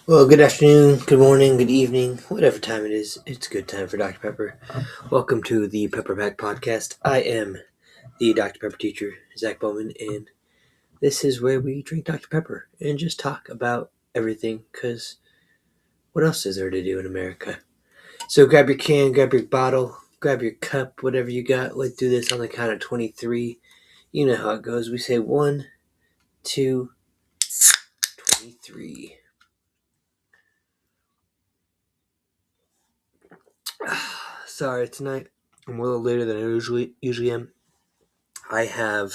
Well, good afternoon, good morning, good evening, whatever time it is. It's good time for Dr. Pepper. Welcome to the PepperPackPod. I am the Dr. Pepper teacher, Zach Bowman, and this is where we drink Dr. Pepper and just talk about everything, because what else is there to do in America? So grab your can, grab your bottle, grab your cup, whatever you got. Let's do this on the count of 23. You know how it goes. We say 1, 2, 23. Sorry, tonight I'm a little later than I usually am. I have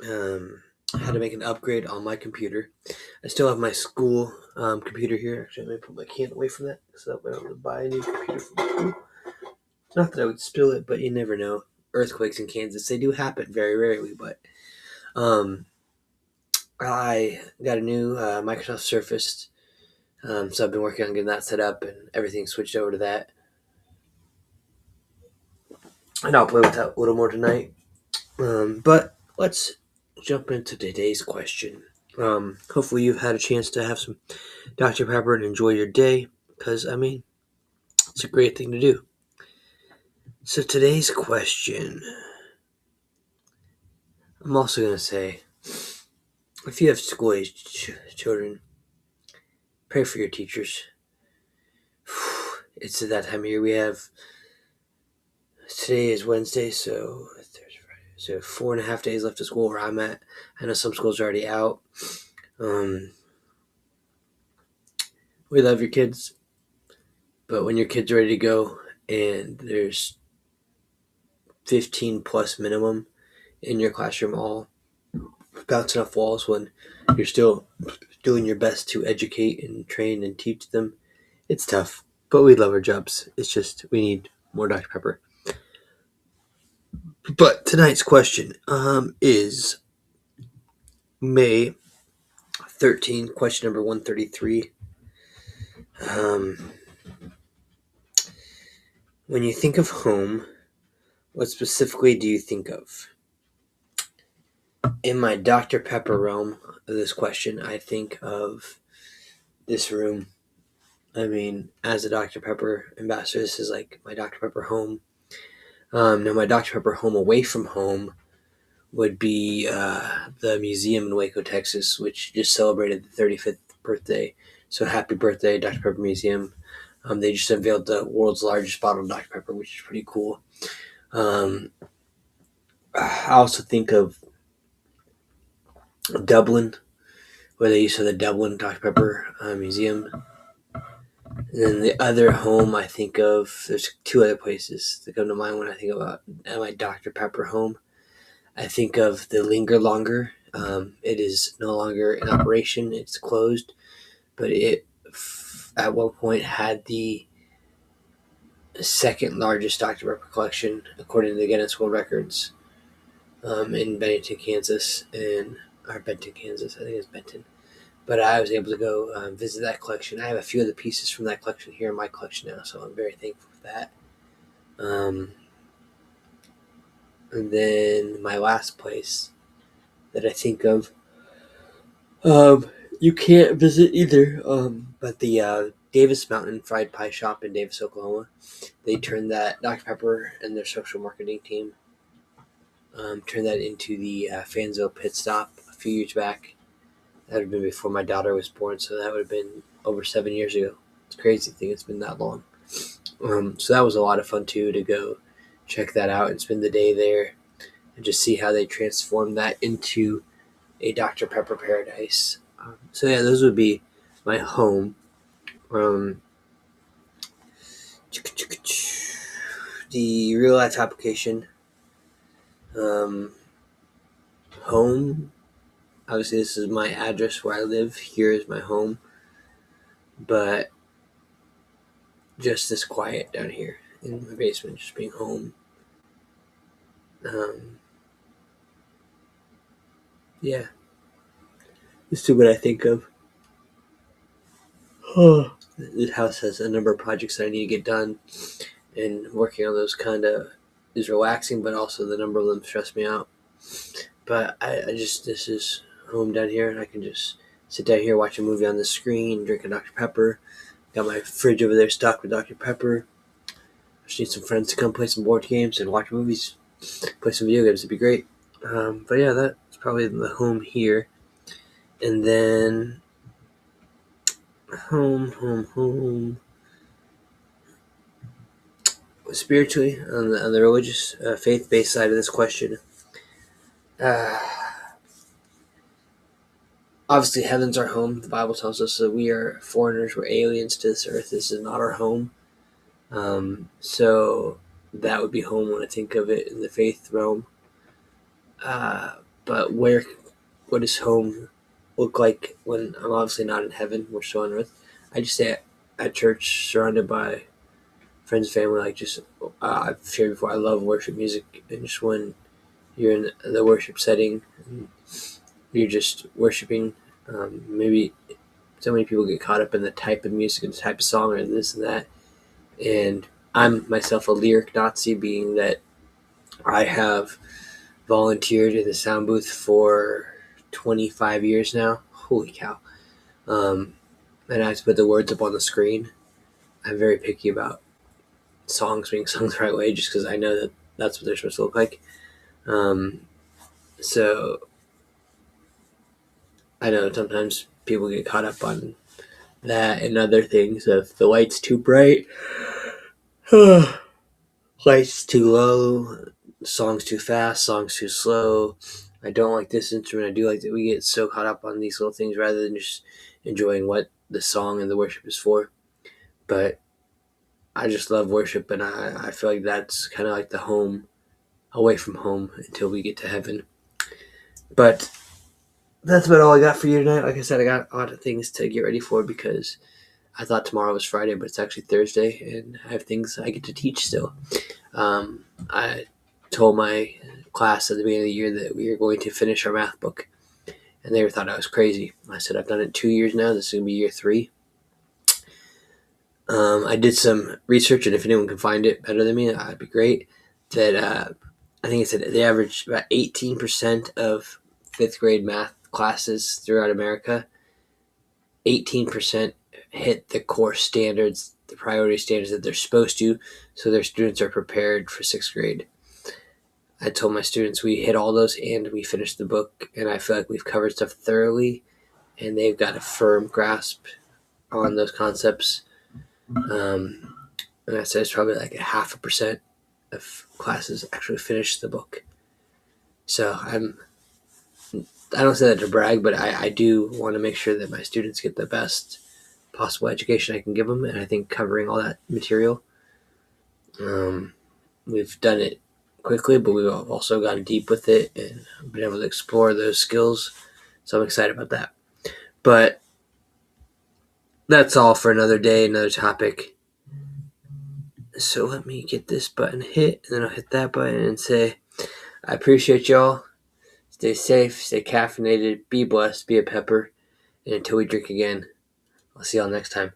had to make an upgrade on my computer. I still have my school computer here. Actually, I may put my can away from that so that I don't buy a new computer from school. Not that I would spill it, but you never know. Earthquakes in Kansas, they do happen very rarely, but I got a new Microsoft Surface, so I've been working on getting that set up and everything switched over to that. And I'll play with that a little more tonight. But let's jump into today's question. Hopefully you've had a chance to have some Dr. Pepper and enjoy your day, because, it's a great thing to do. So today's question, I'm also going to say, if you have school-aged children, pray for your teachers. It's that time of year. Today is Wednesday, so Thursday, Friday. So 4.5 days left of school where I'm at. I know some schools are already out. We love your kids, but when your kids are ready to go and there's 15 plus minimum in your classroom all bouncing off walls when you're still doing your best to educate and train and teach them, it's tough. But we love our jobs. It's just we need more Dr. Pepper. But tonight's question is May 13, question number 133. When you think of home, what specifically do you think of? In my Dr. Pepper realm of this question, I think of this room. As a Dr. Pepper ambassador, this is like my Dr. Pepper home. Now, my Dr. Pepper home away from home would be the museum in Waco, Texas, which just celebrated the 35th birthday. So happy birthday, Dr. Pepper Museum. They just unveiled the world's largest bottle of Dr. Pepper, which is pretty cool. I also think of Dublin, where they used to have the Dublin Dr. Pepper Museum. And then the other home I think of, there's two other places that come to mind when I think about my Dr. Pepper home. I think of the Linger Longer. It is no longer in operation. It's closed. But it, at one point, had the second largest Dr. Pepper collection, according to the Guinness World Records, in Benton, Kansas. I think it's Benton. But I was able to go visit that collection. I have a few of the pieces from that collection here in my collection now, so I'm very thankful for that. And then my last place that I think of, you can't visit either, but the Davis Mountain Fried Pie Shop in Davis, Oklahoma. They turned that, Dr. Pepper and their social marketing team turned that into the Fansville Pit Stop a few years back. That would have been before my daughter was born, so that would have been over 7 years ago. It's a crazy thing. It's been that long. So that was a lot of fun, too, to go check that out and spend the day there and just see how they transformed that into a Dr. Pepper paradise. So, yeah, those would be my home. The real-life application. Home. Obviously, this is my address where I live. Here is my home. But just this quiet down here in my basement, just being home. Yeah. This is what I think of. This house has a number of projects that I need to get done, and working on those kind of is relaxing, but also the number of them stress me out. But I just, this is home down here, and I can just sit down here, watch a movie on the screen, drink a Dr. Pepper. Got my fridge over there stocked with Dr. Pepper. Just need some friends to come play some board games and watch movies, play some video games. It'd be great. But yeah, that's probably the home here. And then home. Spiritually, on the religious, faith-based side of this question, obviously heaven's our home. The Bible tells us that we are foreigners, we're aliens to this earth. This is not our home. So that would be home when I think of it in the faith realm. But what does home look like when I'm obviously not in heaven? We're still on earth. I just stay at church, surrounded by friends and family. Like just I've shared before, I love worship music, and just when you're in the worship setting, and you're just worshiping. Maybe so many people get caught up in the type of music and the type of song or this and that. And I'm myself a lyric Nazi, being that I have volunteered in the sound booth for 25 years now. Holy cow. And I have to put the words up on the screen. I'm very picky about songs being sung the right way just because I know that that's what they're supposed to look like. So I know sometimes people get caught up on that and other things. If the light's too bright, light's too low, song's too fast, song's too slow, I don't like this instrument, I do like that. We get so caught up on these little things rather than just enjoying what the song and the worship is for. But I just love worship, and I feel like that's kind of like the home away from home until we get to heaven. But that's about all I got for you tonight. Like I said, I got a lot of things to get ready for because I thought tomorrow was Friday, but it's actually Thursday, and I have things I get to teach still. I told my class at the beginning of the year that we were going to finish our math book, and they thought I was crazy. I said, I've done it 2 years now. This is going to be year 3. I did some research, and if anyone can find it better than me, that'd be great. That I think it said they average about 18% of 5th grade math classes throughout America. 18% hit the core standards, the priority standards that they're supposed to, so their students are prepared for 6th grade. I told my students we hit all those and we finished the book, and I feel like we've covered stuff thoroughly, and they've got a firm grasp on those concepts. And I said it's probably like 0.5% of classes actually finish the book. So I don't say that to brag, but I do want to make sure that my students get the best possible education I can give them, and I think covering all that material, we've done it quickly, but we've also gone deep with it and been able to explore those skills, so I'm excited about that. But that's all for another day, another topic. So let me get this button hit, and then I'll hit that button and say, I appreciate y'all. Stay safe, stay caffeinated, be blessed, be a pepper, and until we drink again, I'll see y'all next time.